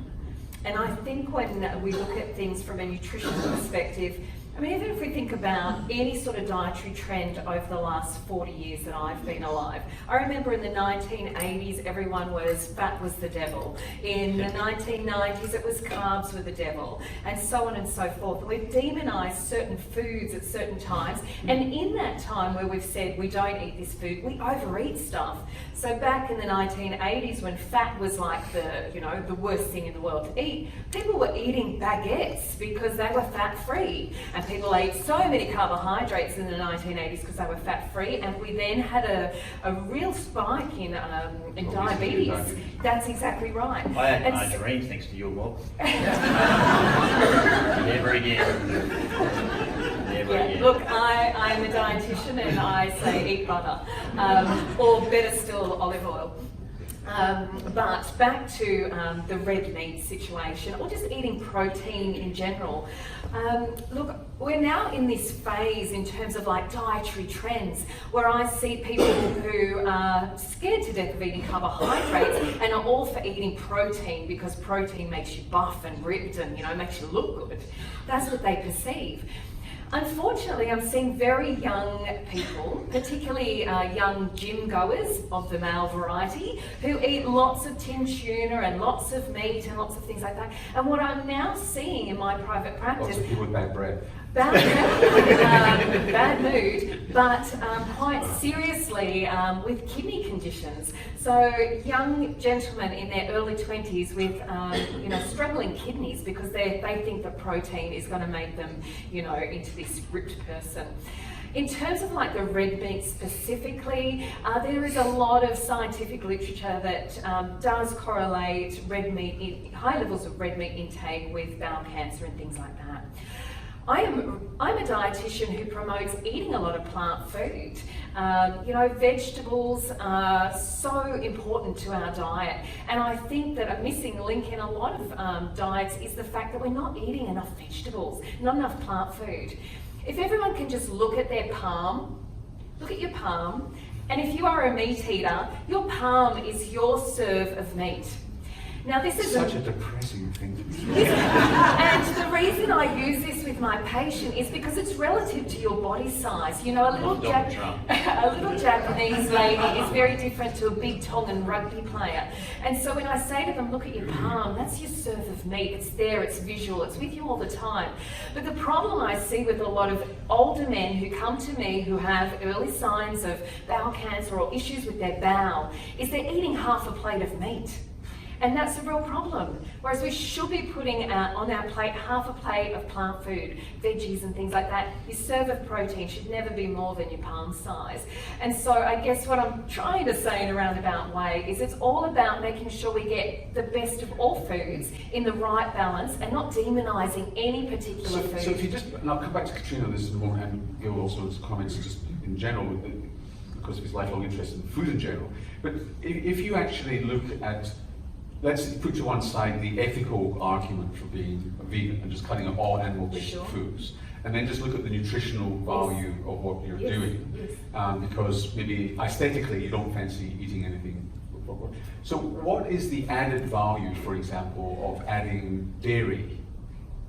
And I think when we look at things from a nutritional perspective, I mean, even if we think about any sort of dietary trend over the last 40 years that I've been alive, I remember in the 1980s, everyone was fat was the devil. In the 1990s, it was carbs were the devil, and so on and so forth. We've demonised certain foods at certain times, and in that time where we've said we don't eat this food, we overeat stuff. So back in the 1980s, when fat was like the worst thing in the world to eat, people were eating baguettes because they were fat-free. And people ate so many carbohydrates in the 1980s because they were fat-free, and we then had a real spike in diabetes. That's exactly right. I had margarine thanks to your walk. Never again. Never again. Look, I'm a dietitian and I say eat butter, or better still, olive oil. But back to the red meat situation, or just eating protein in general. Look, we're now in this phase in terms of like dietary trends where I see people who are scared to death of eating carbohydrates and are all for eating protein because protein makes you buff and ripped and makes you look good. That's what they perceive. Unfortunately, I'm seeing very young people, particularly young gym goers of the male variety, who eat lots of tin tuna and lots of meat and lots of things like that. And what I'm now seeing in my private practice... Lots of people with bad breath. Bad mood, but quite seriously with kidney conditions. So young gentlemen in their early 20s with struggling kidneys because they think that protein is going to make them into this ripped person. In terms of like the red meat specifically, there is a lot of scientific literature that does correlate high levels of red meat intake with bowel cancer and things like that. I'm a dietitian who promotes eating a lot of plant food. Vegetables are so important to our diet, and I think that a missing link in a lot of diets is the fact that we're not eating enough vegetables, not enough plant food. If everyone can just look at their palm, look at your palm, and if you are a meat eater, your palm is your serve of meat. Now this is such a depressing thing to be. And the reason I use this with my patient is because it's relative to your body size. A little Japanese lady is very different to a big Tongan rugby player. And so when I say to them, look at your palm, that's your serve of meat. It's there, it's visual, it's with you all the time. But the problem I see with a lot of older men who come to me who have early signs of bowel cancer or issues with their bowel is they're eating half a plate of meat. And that's a real problem. Whereas we should be putting on our plate half a plate of plant food, veggies and things like that. Your serve of protein should never be more than your palm size. And so I guess what I'm trying to say in a roundabout way is it's all about making sure we get the best of all foods in the right balance and not demonising any particular food. So if you just, and I'll come back to Katrina on this in a moment, and Gil also has comments just in general, because of his lifelong interest in food in general. But if you actually look at, let's put to one side the ethical argument for being a vegan and just cutting out all animal-based foods, and then just look at the nutritional value of what you're doing, because maybe aesthetically you don't fancy eating anything. So what is the added value, for example, of adding dairy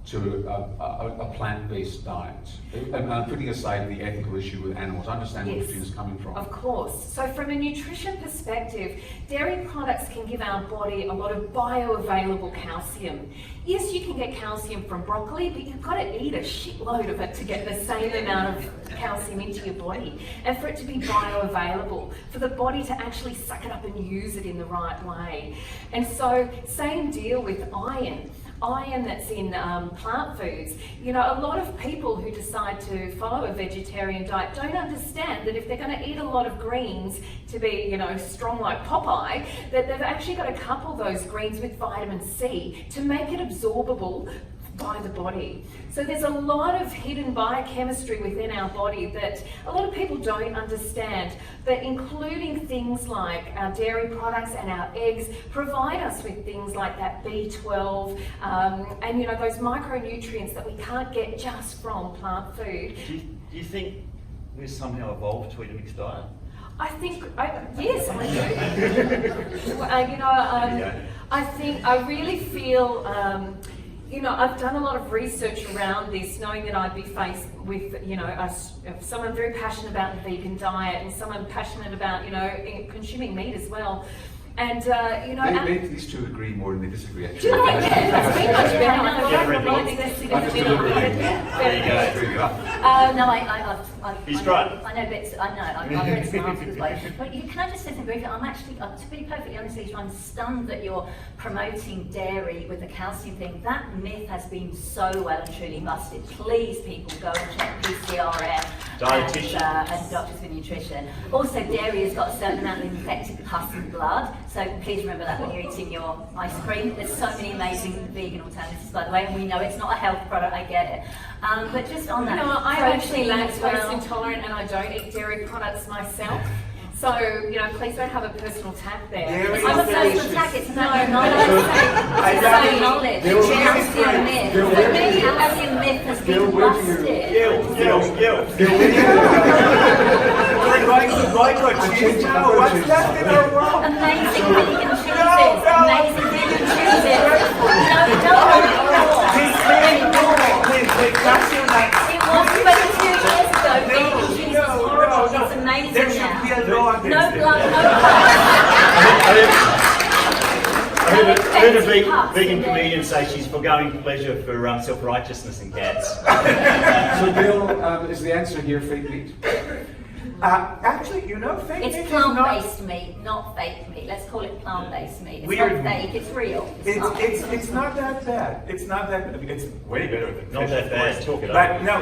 to a plant-based diet? And I'm putting aside the ethical issue with animals. I understand where Yes. Katrina's coming from. Of course. So from a nutrition perspective, dairy products can give our body a lot of bioavailable calcium. Yes, you can get calcium from broccoli, but you've got to eat a shitload of it to get the same amount of calcium into your body. And for it to be bioavailable, for the body to actually suck it up and use it in the right way. And so, same deal with iron. Iron that's in plant foods. You know, a lot of people who decide to follow a vegetarian diet don't understand that if they're going to eat a lot of greens to be, you know, strong like Popeye, that they've actually got to couple those greens with vitamin C to make it absorbable by the body. So there's a lot of hidden biochemistry within our body that a lot of people don't understand, but including things like our dairy products and our eggs provide us with things like that B12 and, you know, those micronutrients that we can't get just from plant food. Do you think we're somehow evolved to eat a mixed diet? I think, yes, I do. You know, I really feel, you know, I've done a lot of research around this, knowing that I'd be faced with, you know, someone very passionate about the vegan diet and someone passionate about, you know, consuming meat as well. And, you know... Maybe these two agree more than they disagree, actually. Do you think that's been much better? There you go. He's right. I know bits. I know. I've read some articles about it. But can I just say something briefly? I'm actually, to be perfectly honest with you, I'm stunned that you're promoting dairy with the calcium thing. That myth has been so well and truly busted. Please, people, go and check PCRM Dietitian. and Doctors for Nutrition. Also, dairy has got a certain amount of infected pus and blood. So please remember that when you're eating your ice cream. There's so many amazing vegan alternatives, by the way, and we know it's not a health product. I get it. But just on that, you know, I'm actually protein as lactose well. intolerant and I don't eat dairy products myself. So, you know, please don't have a personal attack there. Dairy It's not a is personal delicious. attack, it's No, not no, it's no. so knowledge. Gil, Calcium myth. Gil, For me, calcium myth has Gil, been where do you- busted. Gil. We're going to boycott cheese now. What's left in our world? Amazing vegan cheeses. no. Amazing vegan cheeses. No, don't Please, calcium nuts. It was 22 years ago. Vegan cheese is horrible. It's amazing There now. should be a law against No it. blood, no blood. I heard a vegan comedian say she's foregoing pleasure for self-righteousness and cats. So, Gil, is the answer here fake meat? Actually, you know, fake meat It's is not... plant-based meat, not fake meat. Let's call it plant-based meat. It's Weird not fake, it's real. It's not that bad. It's not that bad. It's way better than Not fish, that of bad. course. Talk it But up. no,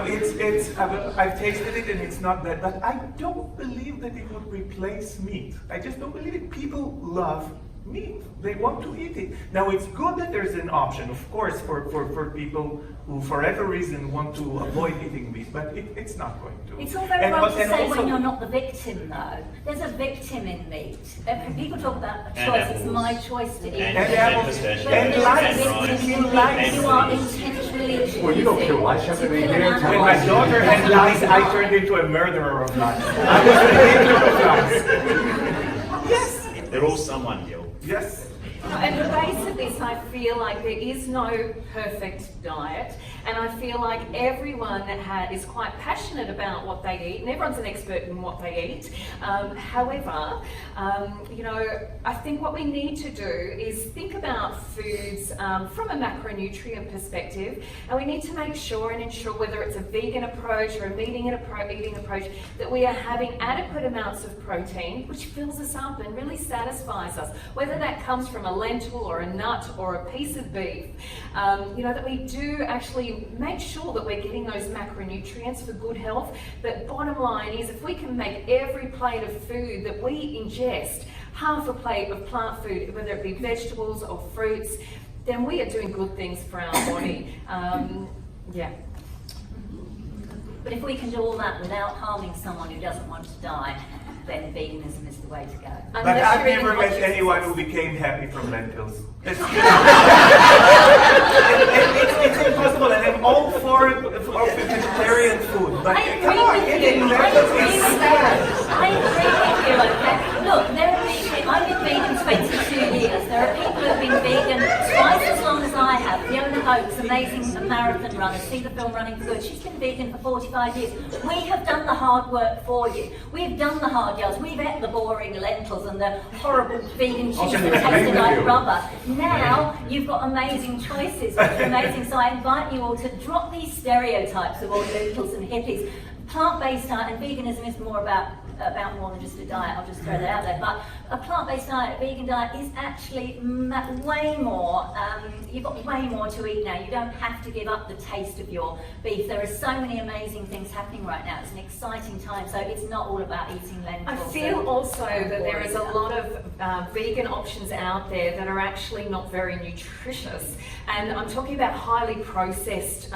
I've tasted it and it's not that. But I don't believe that it would replace meat. I just don't believe it. People love meat. They want to eat it. Now, it's good that there's an option, of course, for people who, for whatever reason, want to avoid eating meat. But it's not going to. It's all very And- well to and say also- when you're not the victim, though. There's a victim in meat. People talk about a And choice. It's apples. my choice to eat. And apples. pistachios. And lice. There's a And victim in lice. meat. You are intentionally choosing. Well, you don't kill lice, you have to to be kill here an to animal. When my daughter had lice, I turned into a murderer of lice. I was the victim of lice. Yes. They're all someone, Gil. Yes. At the base of this, I feel like there is no perfect diet, and I feel like everyone is quite passionate about what they eat, and everyone's an expert in what they eat. However, you know, I think what we need to do is think about foods from a macronutrient perspective, and we need to make sure and ensure whether it's a vegan approach or a eating approach that we are having adequate amounts of protein, which fills us up and really satisfies us, whether that comes from a lentil or a nut or a piece of beef. You know, that we do actually make sure that we're getting those macronutrients for good health. But bottom line is, if we can make every plate of food that we ingest half a plate of plant food, whether it be vegetables or fruits, then we are doing good things for our body. Yeah. But if we can do all that without harming someone who doesn't want to die, then veganism is the way to go. But Unless I've you're eating never met conscious- anyone who became happy from lentils. It's impossible, and I'm all for vegetarian food. But I agree come on, with eating you. I lentils agree is with sad. you. I agree with you. Okay? Look, I've been vegan 22 years. There are people who have been vegan twice as long as I have. Fiona Fox, amazing marathon runner, see the film Running for Good. She's been vegan for 45 years. We have done the hard work for you. We've done the hard yards. We've ate the boring lentils and the horrible vegan cheese that tasted like rubber. Now you've got amazing choices, which are amazing. So I invite you all to drop these stereotypes of all lentils and hippies. Plant-based diet and veganism is more about more than just a diet, I'll just throw that out there, but a plant-based diet, a vegan diet is actually way more, you've got way more to eat now. You don't have to give up the taste of your beef. There are so many amazing things happening right now. It's an exciting time, so it's not all about eating lentils. I feel also that there is a lot of vegan options out there that are actually not very nutritious, and I'm talking about highly processed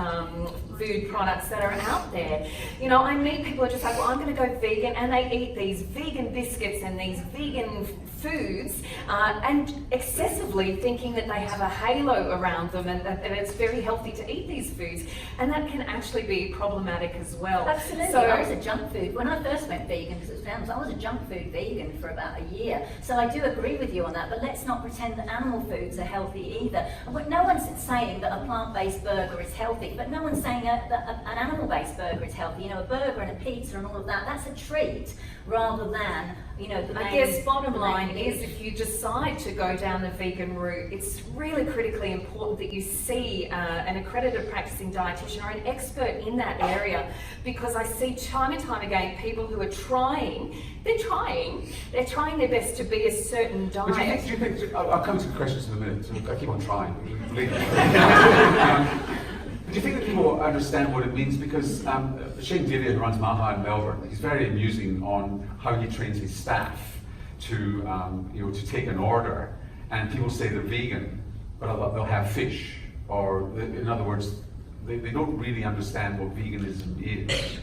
food products that are out there. You know, I meet people who are just like, well, I'm going to go vegan, and they eat these vegan biscuits and these vegan foods and excessively thinking that they have a halo around them and that it's very healthy to eat these foods, and that can actually be problematic as well. Absolutely. So, I was a junk food, when I first went vegan, because it was found, I was a junk food vegan for about a year. So I do agree with you on that, but let's not pretend that animal foods are healthy either. No one's saying that a plant-based burger is healthy, but no one's saying that an animal-based burger is healthy. You know, a burger and a pizza and all of that, that's a treat rather than, you know, the main, I guess bottom line is, if you decide to go down the vegan route, it's really critically important that you see an accredited practicing dietitian or an expert in that area, because I see time and time again people who are trying their best to be a certain But do diet. you think, I'll come to the questions in a minute, so I keep on trying. Do you think that people understand what it means? Because Shane Dillian, who runs Maha in Melbourne, he's very amusing on how he trains his staff to, to take an order, and people say they're vegan, but they'll have fish, or in other words, they don't really understand what veganism is.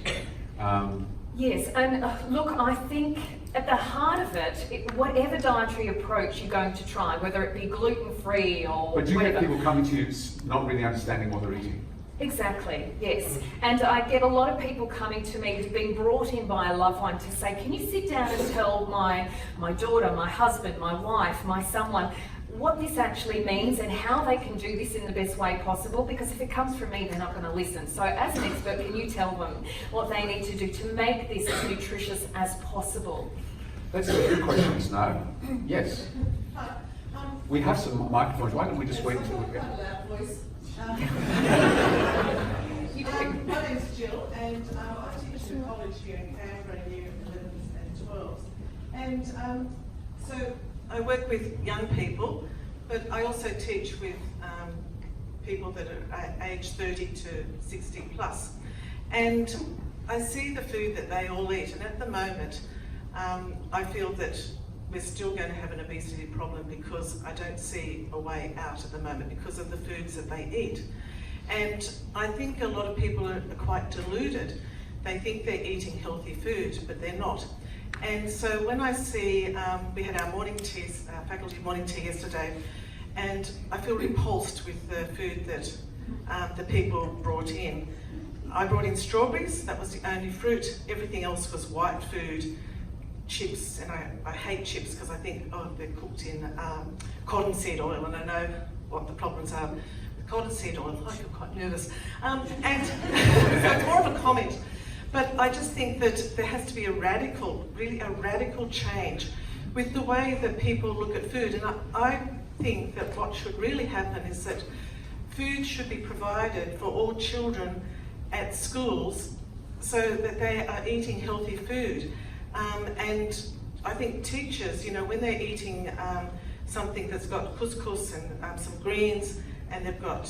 Yes, and look, I think at the heart of it, whatever dietary approach you're going to try, whether it be gluten-free or But do you whatever. get people coming to you not really understanding what they're eating? Exactly, yes. And I get a lot of people coming to me who've been brought in by a loved one to say, can you sit down and tell my daughter, my husband, my wife, my someone, what this actually means and how they can do this in the best way possible? Because if it comes from me, they're not going to listen. So as an expert, can you tell them what they need to do to make this as nutritious as possible? Let's go through questions now. Yes. We have some microphones. Why don't we just wait until we get... My name's Gil, and I teach at college here in Canberra in year 11s and 12s. And so I work with young people, but I also teach with people that are aged 30 to 60 plus. And I see the food that they all eat, and at the moment, I feel that we're still going to have an obesity problem because I don't see a way out at the moment because of the foods that they eat. And I think a lot of people are quite deluded. They think they're eating healthy food, but they're not. And so when I see, we had our morning tea, faculty morning tea yesterday, and I feel repulsed with the food that the people brought in. I brought in strawberries, that was the only fruit. Everything else was white food. Chips, and I hate chips because I think, oh, they're cooked in cottonseed oil, and I know what the problems are with cottonseed oil. I feel quite nervous. And so it's more of a comment. But I just think that there has to be a radical change with the way that people look at food. And I think that what should really happen is that food should be provided for all children at schools so that they are eating healthy food. And I think teachers, you know, when they're eating something that's got couscous and some greens, and they've got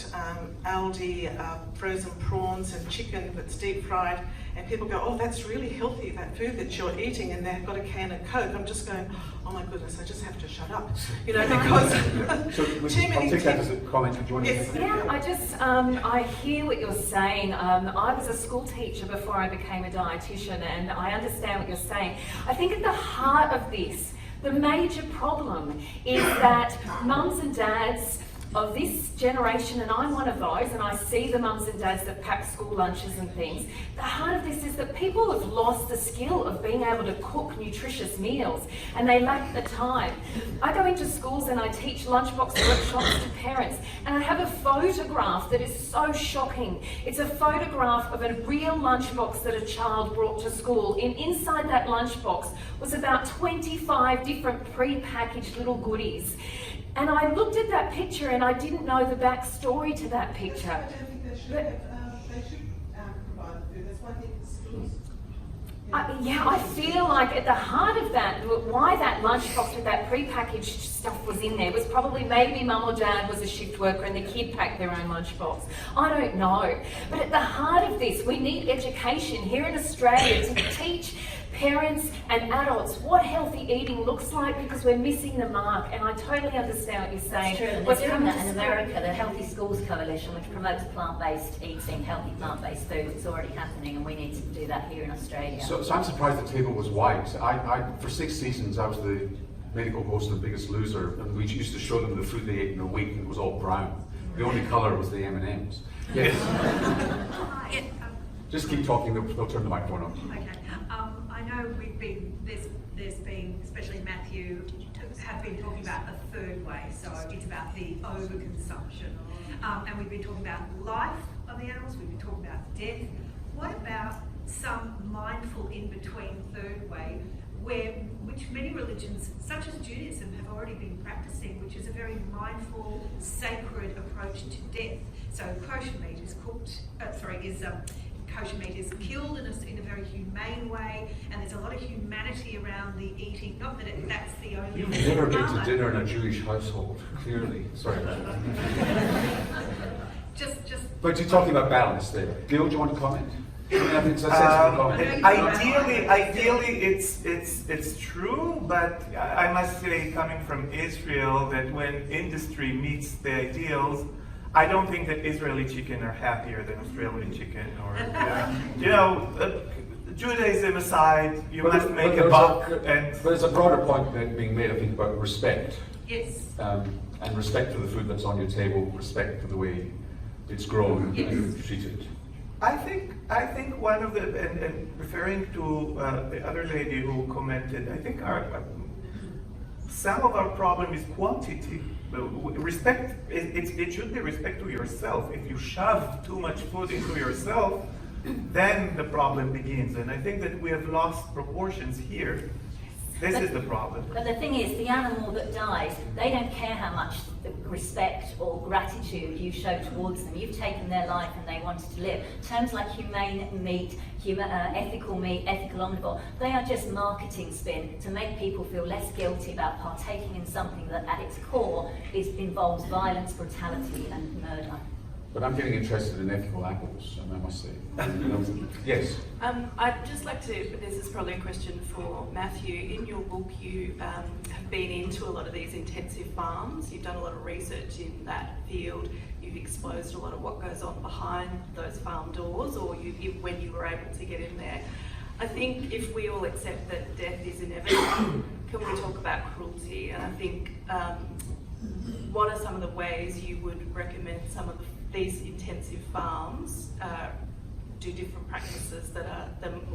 Aldi frozen prawns and chicken that's deep fried, and people go, oh, that's really healthy, that food that you're eating, and they've got a can of Coke. I'm just going, oh my goodness, I just have to shut up, you know, because too many I'll take that as a comment. Do you want to Yes. say Yeah, I hear what you're saying. I was a school teacher before I became a dietitian, and I understand what you're saying. I think at the heart of this, the major problem is that mums and dads of this generation, and I'm one of those, and I see the mums and dads that pack school lunches and things. The heart of this is that people have lost the skill of being able to cook nutritious meals, and they lack the time. I go into schools and I teach lunchbox workshops to parents, and I have a photograph that is so shocking. It's a photograph of a real lunchbox that a child brought to school, and inside that lunchbox was about 25 different pre-packaged little goodies. And I looked at that picture and I didn't know the backstory to that picture. I don't think they should provide the food. That's why I think the schools. I feel like at the heart of that, why that lunchbox with that pre-packaged stuff was in there was probably maybe mum or dad was a shift worker and the kid packed their own lunchbox. I don't know. But at the heart of this, we need education here in Australia to teach parents and adults what healthy eating looks like, because we're missing the mark. And I totally understand what you're saying. It's true, and they're doing that in America. The Healthy Schools Coalition, which promotes plant-based eating, healthy plant-based food, it's already happening, and we need to do that here in Australia. So I'm surprised the table was white. For 6 seasons, I was the medical host of Biggest Loser, and we used to show them the food they ate in a week, and it was all brown. The only colour was the M&Ms. Yes. Just keep talking. They'll turn the microphone on. Okay. I know there's been, especially Matthew, have been talking about a third way, so it's about the overconsumption. And we've been talking about life of the animals, we've been talking about death. What about some mindful in-between third way, which many religions, such as Judaism, have already been practicing, which is a very mindful, sacred approach to death. So kosher meat is kosher meat is killed in a very humane way, and there's a lot of humanity around the eating. Not that that's the only. You've never been to dinner in a Jewish household, clearly. Sorry. Just. But you're talking about balance there. Gil, do you want to comment? I think it's a sensible comment. Ideally, it's true, but I must say, coming from Israel, that when industry meets the ideals, I don't think that Israeli chicken are happier than Australian chicken, or Judaism aside, you must make a buck. But there's a broader point being made, I think, about respect. Yes. And respect for the food that's on your table, respect for the way it's grown and treated. I think one of the, and referring to the other lady who commented, I think some of our problem is quantity. Respect, it should be respect to yourself. If you shove too much food into yourself, then the problem begins. And I think that we have lost proportions here. This is the problem. But the thing is, the animal that dies, they don't care how much respect or gratitude you show towards them. You've taken their life and they wanted to live. Terms like humane meat, ethical meat, ethical omnivore, they are just marketing spin to make people feel less guilty about partaking in something that at its core involves violence, brutality and murder. But I'm getting interested in ethical apples, I must say. Yes? I'd just like to, this is probably a question for Matthew. In your book, you have been into a lot of these intensive farms. You've done a lot of research in that field. You've exposed a lot of what goes on behind those farm doors, or when you were able to get in there. I think if we all accept that death is inevitable, can we talk about cruelty? And I think, what are some of the ways you would recommend some of these intensive farms do different practices that are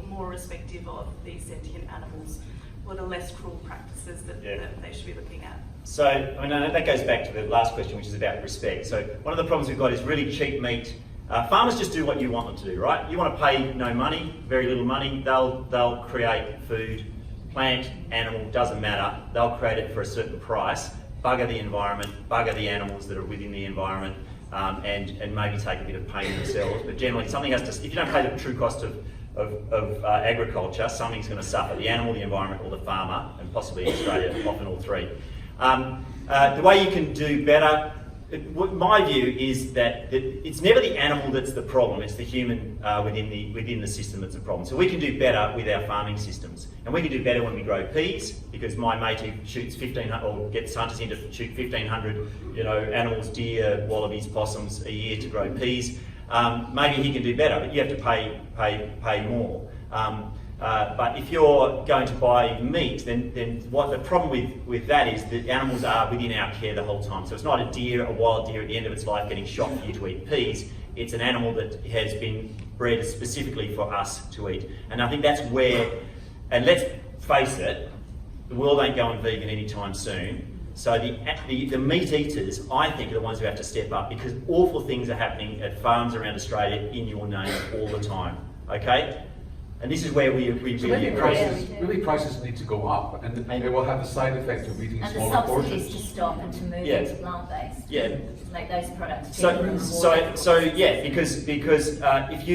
more respective of these sentient animals? What are less cruel practices that they should be looking at? So, I know that goes back to the last question, which is about respect. So, one of the problems we've got is really cheap meat. Farmers just do what you want them to do, right? You want to pay no money, very little money, they'll create food, plant, animal, doesn't matter. They'll create it for a certain price, bugger the environment, bugger the animals that are within the environment, and maybe take a bit of pain themselves. But generally, something has to, if you don't pay the true cost of agriculture, something's going to suffer: the animal, the environment, or the farmer, and possibly in Australia, often all three. The way you can do better, my view is that it's never the animal that's the problem, it's the human within the system that's a problem. So we can do better with our farming systems. And we can do better when we grow peas, because my mate who shoots 1,500, or gets hunters in to shoot 1,500 animals, deer, wallabies, possums a year to grow peas, maybe he can do better, but you have to pay more. But if you're going to buy meat, then what the problem with that is that animals are within our care the whole time. So it's not a deer, a wild deer at the end of its life getting shot for you to eat peas. It's an animal that has been bred specifically for us to eat. And I think that's where, and let's face it, the world ain't going vegan anytime soon. So the meat eaters, I think, are the ones who have to step up, because awful things are happening at farms around Australia in your name all the time. Okay? And this is where we So maybe prices need to go up, and they will have the side effect of eating And the smaller subsidies portions. to stop and to move Yeah. into plant-based. Yeah. To make those products cheaper and more So yeah, because if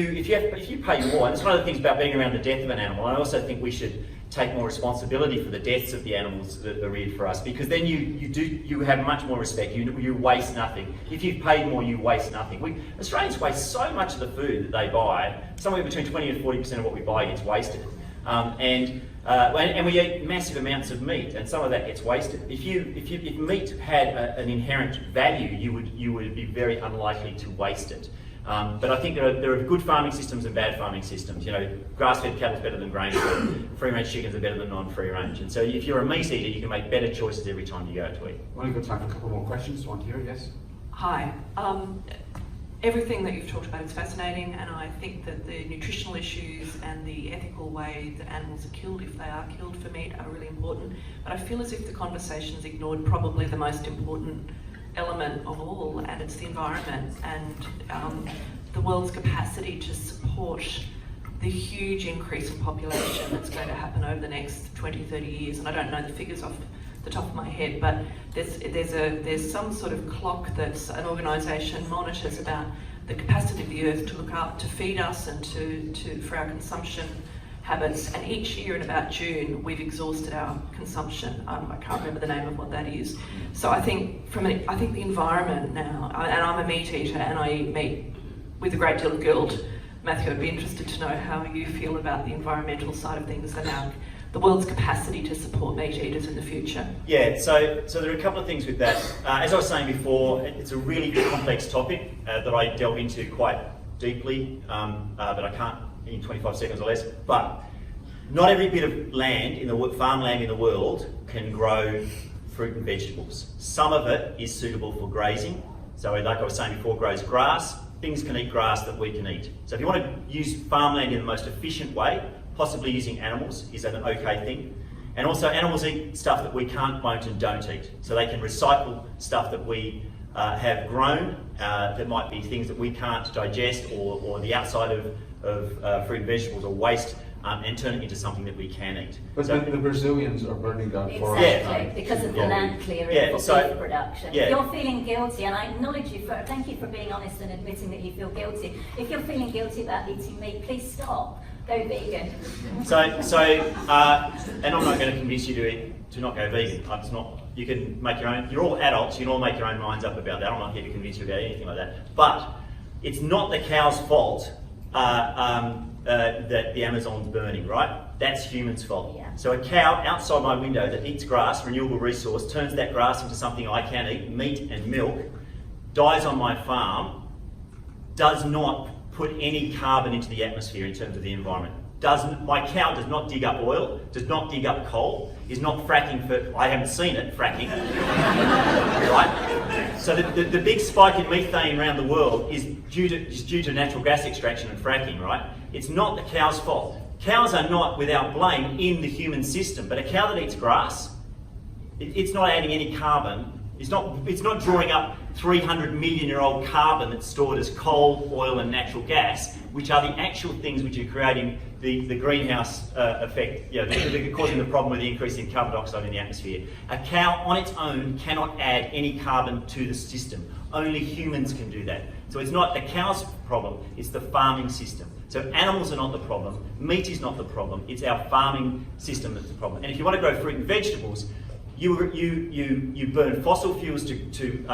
you pay more, and it's one of the things about being around the death of an animal. I also think we should take more responsibility for the deaths of the animals that are reared for us, because then you have much more respect. You waste nothing. If you've paid more, you waste nothing. Australians waste so much of the food that they buy. Somewhere between 20 and 40% of what we buy gets wasted, and we eat massive amounts of meat, and some of that gets wasted. If meat had an inherent value, you would be very unlikely to waste it. But I think there are good farming systems and bad farming systems. You know, grass-fed cattle is better than grain-fed. Free-range chickens are better than non-free range. And so if you're a meat eater, you can make better choices every time you go out to eat. Well, we've got time for a couple more questions. One here, yes? Hi. Everything that you've talked about is fascinating, and I think that the nutritional issues and the ethical way that animals are killed, if they are killed for meat, are really important. But I feel as if the conversation's ignored probably the most important element of all, and it's the environment and the world's capacity to support the huge increase in population that's going to happen over the next 20, 30 years. And I don't know the figures off the top of my head, but there's some sort of clock that an organisation monitors about the capacity of the earth to look up, to feed us and for our consumption habits, and each year in about June we've exhausted our consumption. I can't remember the name of what that is. So I think the environment now, and I'm a meat eater and I eat meat with a great deal of guilt. Matthew, I'd be interested to know how you feel about the environmental side of things and the world's capacity to support meat eaters in the future. Yeah, so there are a couple of things with that. As I was saying before, it's a really complex topic that I delve into quite deeply, but I can't in 25 seconds or less. But not every bit of land, farmland in the world, can grow fruit and vegetables. Some of it is suitable for grazing. So like I was saying before, grows grass. Things can eat grass that we can eat. So if you want to use farmland in the most efficient way, possibly using animals is an okay thing. And also animals eat stuff that we can't, won't and don't eat. So they can recycle stuff that we have grown that might be things that we can't digest or the outside of fruit and vegetables or waste and turn it into something that we can eat. But so, the Brazilians are burning down forests. Exactly, because of the land clearing for beef production. If you're feeling guilty, and I acknowledge you thank you for being honest and admitting that you feel guilty. If you're feeling guilty about eating meat, please stop. Go vegan. And I'm not going to convince you to not go vegan. It's not. You can make your own. You're all adults. You can all make your own minds up about that. I'm not here to convince you about anything like that. But it's not the cow's fault that the Amazon's burning, right? That's humans' fault. Yeah. So a cow outside my window that eats grass, renewable resource, turns that grass into something I can eat, meat and milk, dies on my farm, does not put any carbon into the atmosphere in terms of the environment. My cow does not dig up oil, does not dig up coal, is not fracking I haven't seen it, fracking, right? So the big spike in methane around the world is due to natural gas extraction and fracking, right? It's not the cow's fault. Cows are not without blame in the human system, but a cow that eats grass, it's not adding any carbon. It's not drawing up 300 million-year-old carbon that's stored as coal, oil and natural gas, which are the actual things which are creating the greenhouse effect, they're causing the problem with the increase in carbon dioxide in the atmosphere. A cow on its own cannot add any carbon to the system. Only humans can do that. So it's not the cow's problem, it's the farming system. So animals are not the problem, meat is not the problem, it's our farming system that's the problem. And if you want to grow fruit and vegetables, you burn fossil fuels to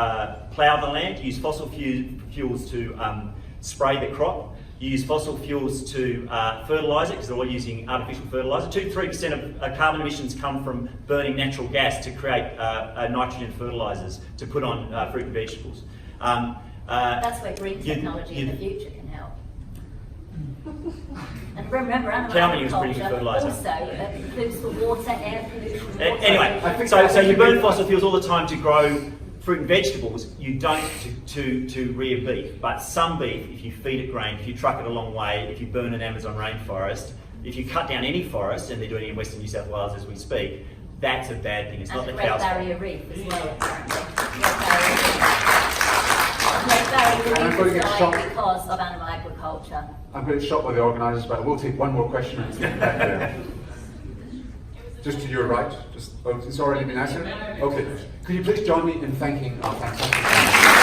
plough the land, you use fossil fuels to spray the crop, you use fossil fuels to fertilise it, because they're all using artificial fertiliser. 2-3% of carbon emissions come from burning natural gas to create nitrogen fertilisers to put on fruit and vegetables. That's where green technology in the future can help. And remember, animal Cow manure is pretty good agriculture fertiliser. also includes the water, air pollution. Anyway, I think- so you burn fossil fuels all the time to grow fruit and vegetables. You don't to rear beef, but some beef, if you feed it grain, if you truck it a long way, if you burn an Amazon rainforest, if you cut down any forest, and they're doing it in Western New South Wales as we speak, that's a bad thing. It's And not the the Great cow's fault. Barrier Reef as well, apparently. Great Barrier And I'm Reef going to is get dying shocked. because of animal agriculture. I'm getting shot by the organisers, but I will take one more question and take back there. Just to your right. Just, oh, it's already been answered? Okay. Could you please join me in thanking our fantastic